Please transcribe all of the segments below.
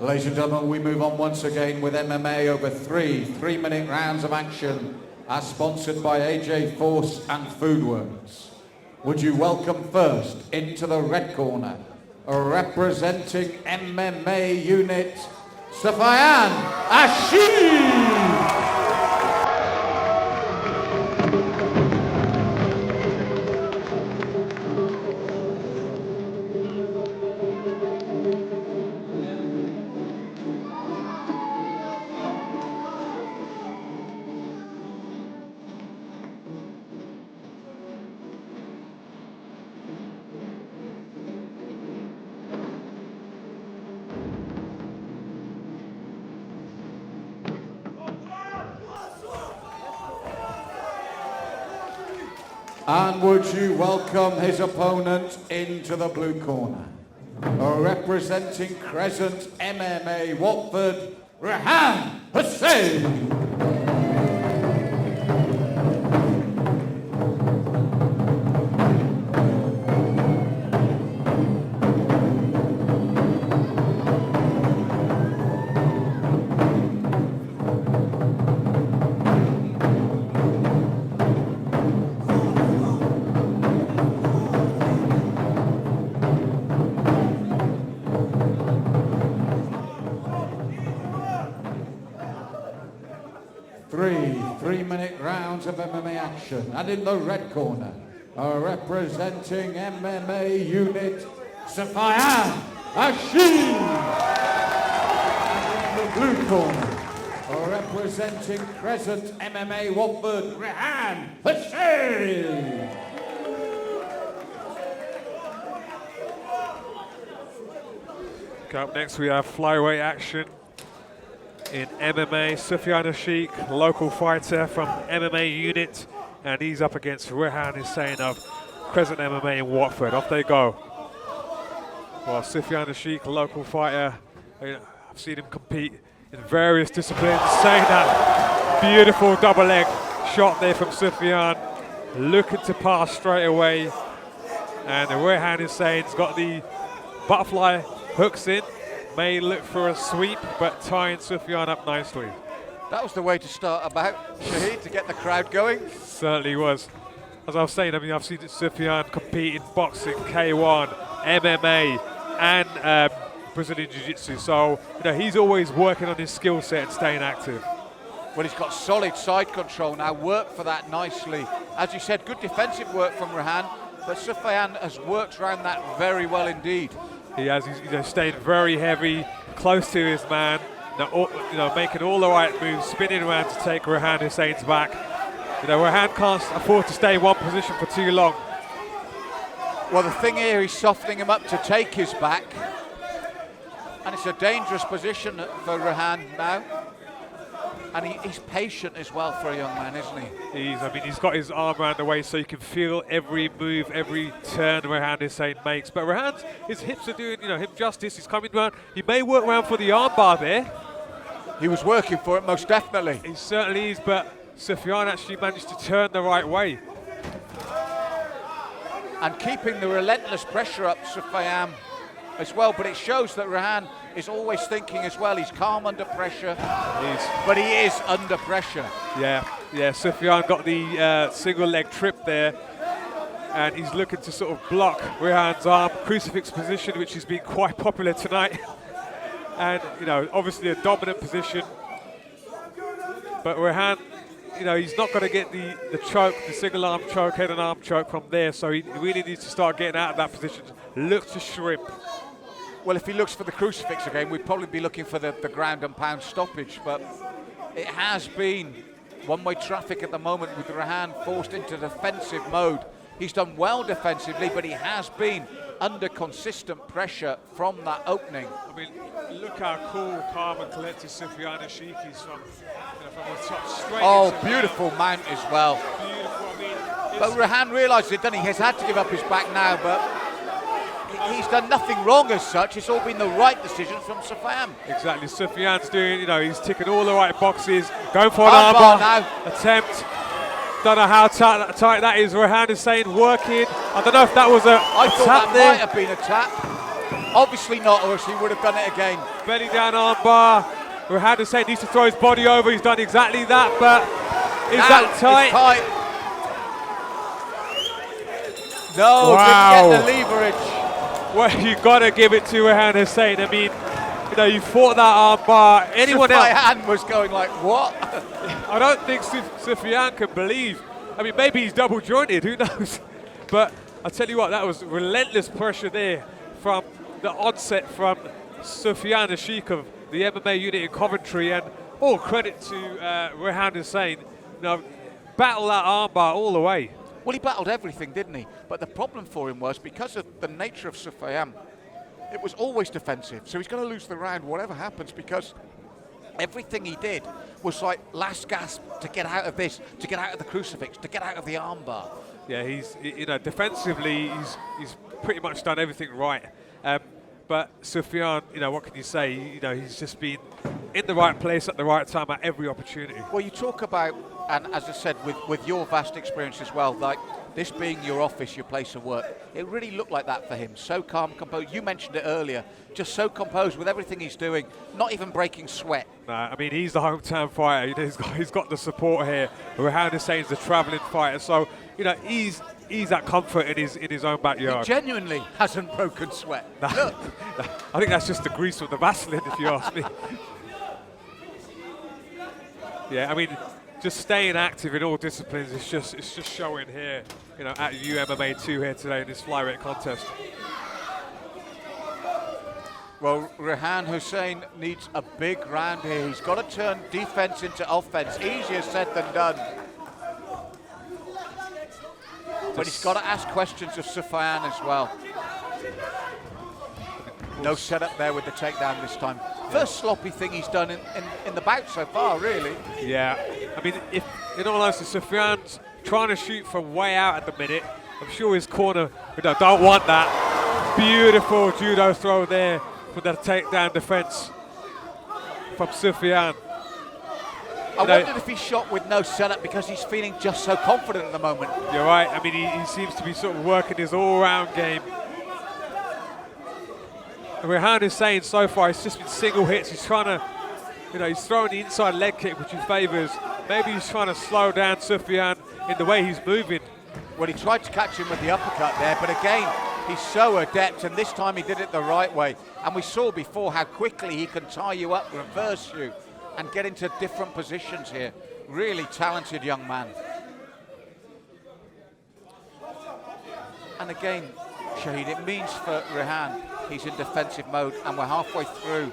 Ladies and gentlemen, we move on once again with MMA over three-minute rounds of action, as sponsored by AJ Force and Foodworks. Would you welcome first into the red corner, representing MMA unit, Sufyaan Ashique. And would you welcome his opponent into the blue corner, representing Crescent MMA Watford, Rehan Hussain. 3-minute rounds of MMA action. And in the red corner, representing MMA unit, Sufyaan Ashique. And in the blue corner, representing Crescent MMA Watford, Rehan Hussain. Up next we have flyweight action in MMA. Sufyaan Ashique, local fighter from MMA unit, and he's up against Rehan Hussain of Crescent MMA in Watford. Off they go. Well, Sufyaan Ashique, local fighter, I've seen him compete in various disciplines. Saying that beautiful double leg shot there from Sufyaan, looking to pass straight away, and Rehan Hussain's got the butterfly hooks in, may look for a sweep, but tying Sufyaan up nicely. That was the way to start about, Shahid, to get the crowd going. Certainly was. As I was saying, I mean, I've seen Sufyaan compete in boxing, K1, MMA, and Brazilian Jiu-Jitsu. So, you know, he's always working on his skill set and staying active. Well, he's got solid side control now, worked for that nicely. As you said, good defensive work from Rehan, but Sufyaan has worked around that very well indeed. He has. He's staying very heavy, close to his man, making all the right moves, spinning around to take Rehan Hussain's back. Rehan can't afford to stay in one position for too long. Well, the thing here, he's softening him up to take his back, and it's a dangerous position for Rehan now. And he's patient as well for a young man, isn't he? He's got his arm around the waist so you can feel every move, every turn Rehan Hussain makes. But his hips are doing, him justice. He's coming around. He may work around for the armbar there. He was working for it, most definitely. He certainly is, but Sufyaan actually managed to turn the right way. And keeping the relentless pressure up, Sufyaan, as well, but it shows that Rehan is always thinking as well. He's calm under pressure, but he is under pressure. Yeah, Sufyaan got the single leg trip there, and he's looking to sort of block Rehan's arm, crucifix position, which has been quite popular tonight. And, obviously a dominant position. But Rehan, he's not going to get the choke, the single arm choke, head and arm choke from there, so he really needs to start getting out of that position. Look to shrimp. Well, if he looks for the crucifix again, we'd probably be looking for the ground and pound stoppage, but it has been one-way traffic at the moment with Rehan forced into defensive mode. He's done well defensively, but he has been under consistent pressure from that opening. I mean, look how cool, calm and collected Sufyaan Ashique is from the top straight. Oh, beautiful mount as well. Beautiful, but Rehan realised it, didn't he? He's had to give up his back now, but he's done nothing wrong as such. It's all been the right decision from Sufyaan. Exactly. Sufyaan's doing, he's ticking all the right boxes. Going for an armbar now. Attempt. Don't know how tight that is. Rehan Hussain working. I don't know if that was a I thought tap that there. might have been a tap. Obviously not, or else he would have done it again. Belly down armbar. Rehan Hussain needs to throw his body over. He's done exactly that, but is that tight? No, wow. didn't get the leverage. Well, you got to give it to Rehan Hussain. I mean, you know, you fought that armbar. Anyone else? My hand was going like, what? I don't think Sufyaan can believe. I mean, maybe he's double jointed, who knows? But I'll tell you what, that was relentless pressure there from the onset from Sufyaan Ashique of the MMA unit in Coventry, and all credit to Rehan Hussain. You know, battle that armbar all the way. Well, he battled everything, didn't he? But the problem for him was, because of the nature of Sufyaan, it was always defensive. So he's going to lose the round, whatever happens, because everything he did was like last gasp to get out of this, to get out of the crucifix, to get out of the armbar. Yeah, he's, you know, defensively, he's pretty much done everything right. But Sufyaan, you know, what can you say? You know, he's just been in the right place at the right time at every opportunity. Well, you talk about, and as I said, with your vast experience as well, like this being your office, your place of work, it really looked like that for him. So calm, composed. You mentioned it earlier, just so composed with everything he's doing, not even breaking sweat. Nah, I mean, he's the hometown fighter. You know, he's got the support here. Rehan Hussein's the travelling fighter, so you know he's at comfort in his own backyard. He genuinely hasn't broken sweat. Look. I think that's just the grease from the Vaseline, if you ask me. Yeah, I mean, just staying active in all disciplines it's just showing here, you know, at UMMA 2 here today in this flyweight contest. Well, Rehan Hussain needs a big round here. He's got to turn defense into offense. Easier said than done. But he's got to ask questions of Sufyaan as well. No setup there with the takedown this time. First sloppy thing he's done in the bout so far, really. Yeah, I mean, if in all honesty, Sufyaan's trying to shoot from way out at the minute. I'm sure his corner, you know, don't want that. Beautiful judo throw there for the takedown defense from Sufyaan. I wondered if he shot with no setup because he's feeling just so confident at the moment. You're right. I mean, he seems to be sort of working his all-round game. And Rehan Hussain so far, it's just been single hits. He's trying to, you know, he's throwing the inside leg kick, which he favours. Maybe he's trying to slow down Sufyaan in the way he's moving. Well, he tried to catch him with the uppercut there, but again, he's so adept, and this time he did it the right way. And we saw before how quickly he can tie you up, reverse you, and get into different positions here. Really talented young man. And again, Shahid, it means for Rehan, he's in defensive mode, and we're halfway through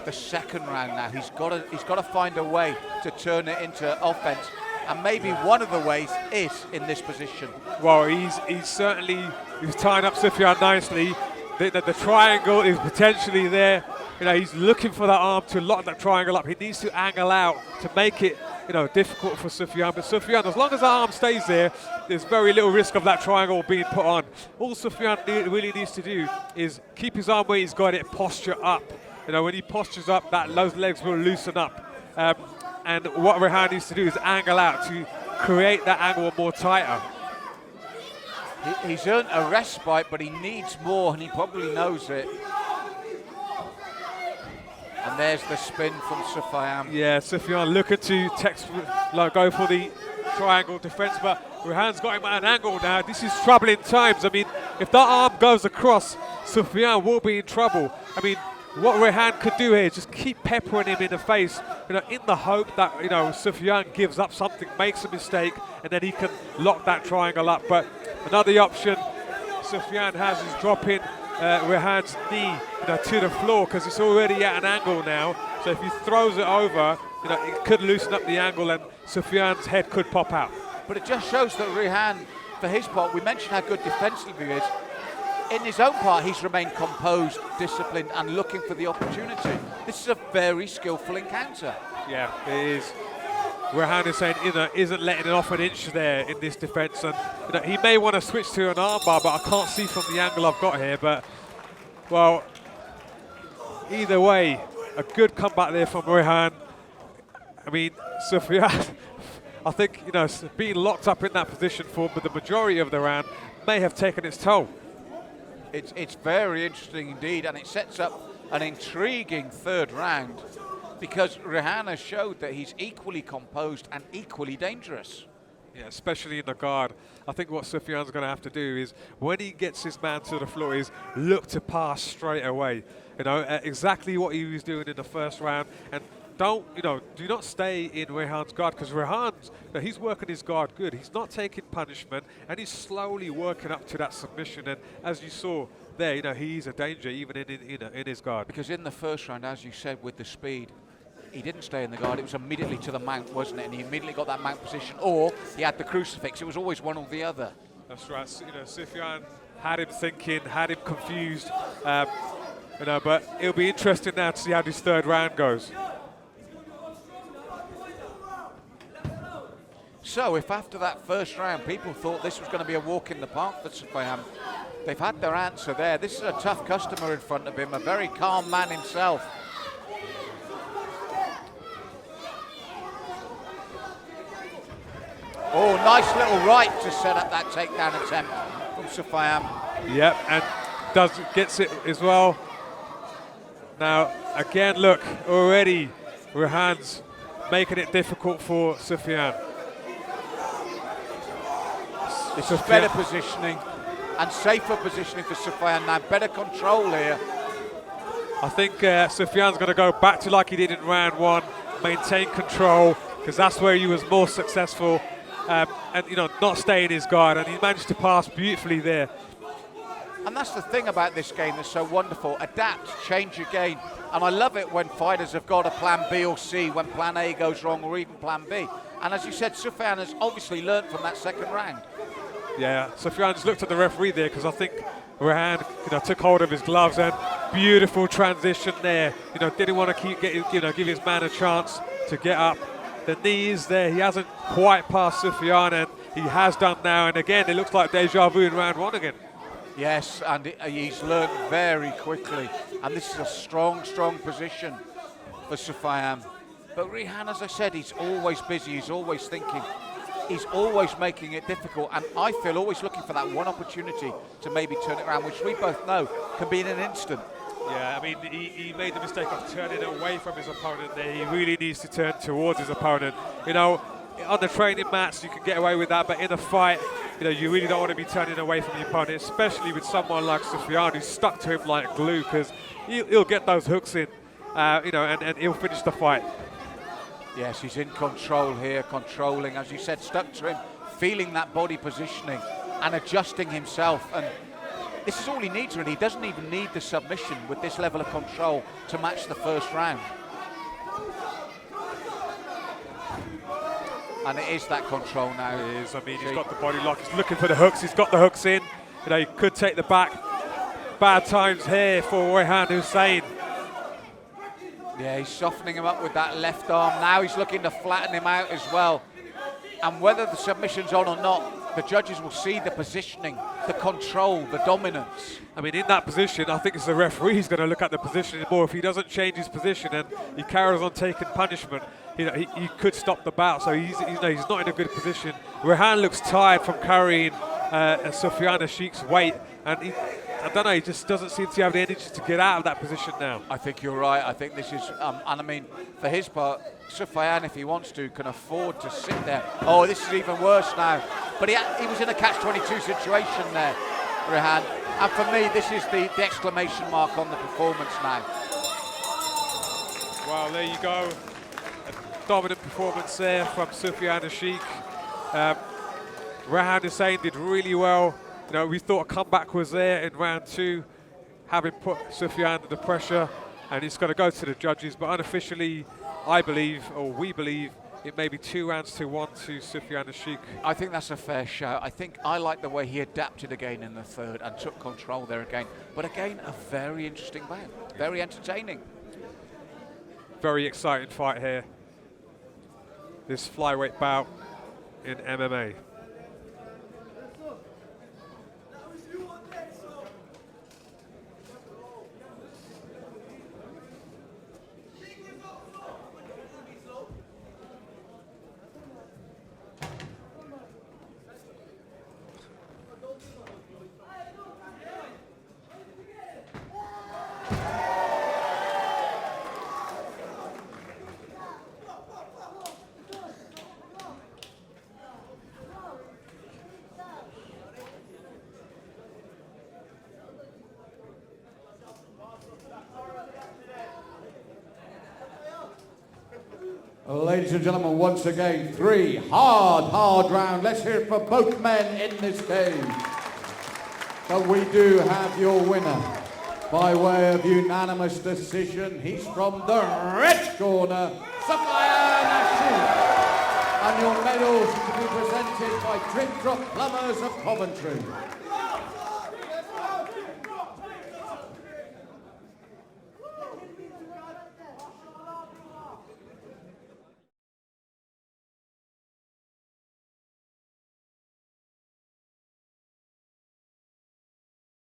the second round now. He's got to find a way to turn it into offense, and maybe one of the ways is in this position. Well, he's tying up Sufyaan nicely. The triangle is potentially there. You know, he's looking for that arm to lock that triangle up. He needs to angle out to make it, you know, difficult for Sufyaan. But Sufyaan, as long as that arm stays there, there's very little risk of that triangle being put on. All Sufyaan really needs to do is keep his arm where he's got it, posture up. You know, when he postures up, those legs will loosen up. And what Rehan needs to do is angle out to create that angle more tighter. He's earned a respite, but he needs more, and he probably knows it. And there's the spin from Sufyaan. Yeah, Sufyaan looking to go for the triangle defense, but Rehan's got him at an angle now. This is troubling times. I mean, if that arm goes across, Sufyaan will be in trouble. I mean, what Rehan could do here is just keep peppering him in the face, you know, in the hope that, you know, Sufyaan gives up something, makes a mistake, and then he can lock that triangle up. But another option Sufyaan has is dropping Rehan's knee, you know, to the floor, because it's already at an angle now. So if he throws it over, you know, it could loosen up the angle, and Sufyaan's head could pop out. But it just shows that Rehan, for his part, we mentioned how good defensively he is. In his own part, he's remained composed, disciplined, and looking for the opportunity. This is a very skillful encounter. Yeah, it is. Rehan Hussain isn't letting it off an inch there in this defence, and you know, he may want to switch to an armbar, but I can't see from the angle I've got here. But well, either way, a good comeback there from Rehan. I mean, Sufyaan, I think, you know, being locked up in that position for the majority of the round may have taken its toll. It's very interesting indeed, and it sets up an intriguing third round because Rehan has showed that he's equally composed and equally dangerous. Yeah, especially in the guard. I think what Sufyaan's going to have to do is, when he gets his man to the floor, is look to pass straight away. You know, exactly what he was doing in the first round. And do not stay in Rehan's guard, because Rehan's, he's working his guard good. He's not taking punishment, and he's slowly working up to that submission. And as you saw there, he's a danger even in his guard. Because in the first round, as you said, with the speed, he didn't stay in the guard. It was immediately to the mount, wasn't it? And he immediately got that mount position, or he had the crucifix. It was always one or the other. That's right. Sufyaan had him thinking, had him confused. But it'll be interesting now to see how this third round goes. So if after that first round people thought this was going to be a walk in the park for Sufyaan, they've had their answer there. This is a tough customer in front of him, a very calm man himself. Oh, nice little right to set up that takedown attempt from Sufyaan. Yep, and gets it as well. Now, again, look, already Rehan's making it difficult for Sufyaan. This is better positioning and safer positioning for Sufyaan now. Better control here. I think Sufyaan's going to go back to like he did in round one, maintain control, because that's where he was more successful. And not stay in his guard, and he managed to pass beautifully there. And that's the thing about this game that's so wonderful. Adapt, change your game. And I love it when fighters have got a plan B or C, when plan A goes wrong, or even plan B. And as you said, Sufyaan has obviously learned from that second round. Yeah, Sufyaan just looked at the referee there, because I think Rehan took hold of his gloves, and beautiful transition there. Didn't want to give his man a chance to get up. The knee is there. He hasn't quite passed Sufyaan, and he has done now. And again, it looks like deja vu in round one again. Yes, and he's learned very quickly. And this is a strong, strong position for Sufyaan. But Rehan, as I said, he's always busy. He's always thinking. He's always making it difficult. And I feel always looking for that one opportunity to maybe turn it around, which we both know can be in an instant. Yeah, I mean, he made the mistake of turning away from his opponent there. He really needs to turn towards his opponent. On the training mats, you can get away with that, but in a fight, you really don't want to be turning away from your opponent, especially with someone like Sufyaan, who's stuck to him like glue, because he'll get those hooks in, and he'll finish the fight. Yes, he's in control here, controlling, as you said, stuck to him, feeling that body positioning and adjusting himself. And this is all he needs, really. He doesn't even need the submission with this level of control to match the first round. And it is that control now. It is. I mean, he's got the body lock. He's looking for the hooks. He's got the hooks in. He could take the back. Bad times here for Rehan Hussain. Yeah, he's softening him up with that left arm. Now he's looking to flatten him out as well. And whether the submission's on or not, the judges will see the positioning, the control, the dominance. I mean, in that position, I think it's the referee who's going to look at the position more. If he doesn't change his position and he carries on taking punishment, he could stop the bout. So he's not in a good position. Rehan looks tired from carrying Sufyaan Ashique's weight, and I don't know, he just doesn't seem to have the energy to get out of that position now. I think you're right. I think this is, and I mean, for his part, Sufyaan, if he wants to, can afford to sit there. Oh, this is even worse now. But he was in a catch-22 situation there, Rehan. And for me, this is the exclamation mark on the performance now. Well, there you go. A dominant performance there from Sufyaan Ashique. Rehan Hussain did really well. We thought a comeback was there in round two, having put Sufyaan under the pressure, and it's got to go to the judges. But unofficially, I believe, or we believe, it may be 2-1 to Sufyaan Ashique. I think that's a fair shout. I like the way he adapted again in the third and took control there again. But again, a very interesting bout, very entertaining. Very exciting fight here. This flyweight bout in MMA. Ladies and gentlemen, once again, 3 hard round. Let's hear it for both men in this cage. But we do have your winner by way of unanimous decision. He's from the red corner, Sufyaan Ashique. And your medals to be presented by Drip Drop Plumbers of Coventry.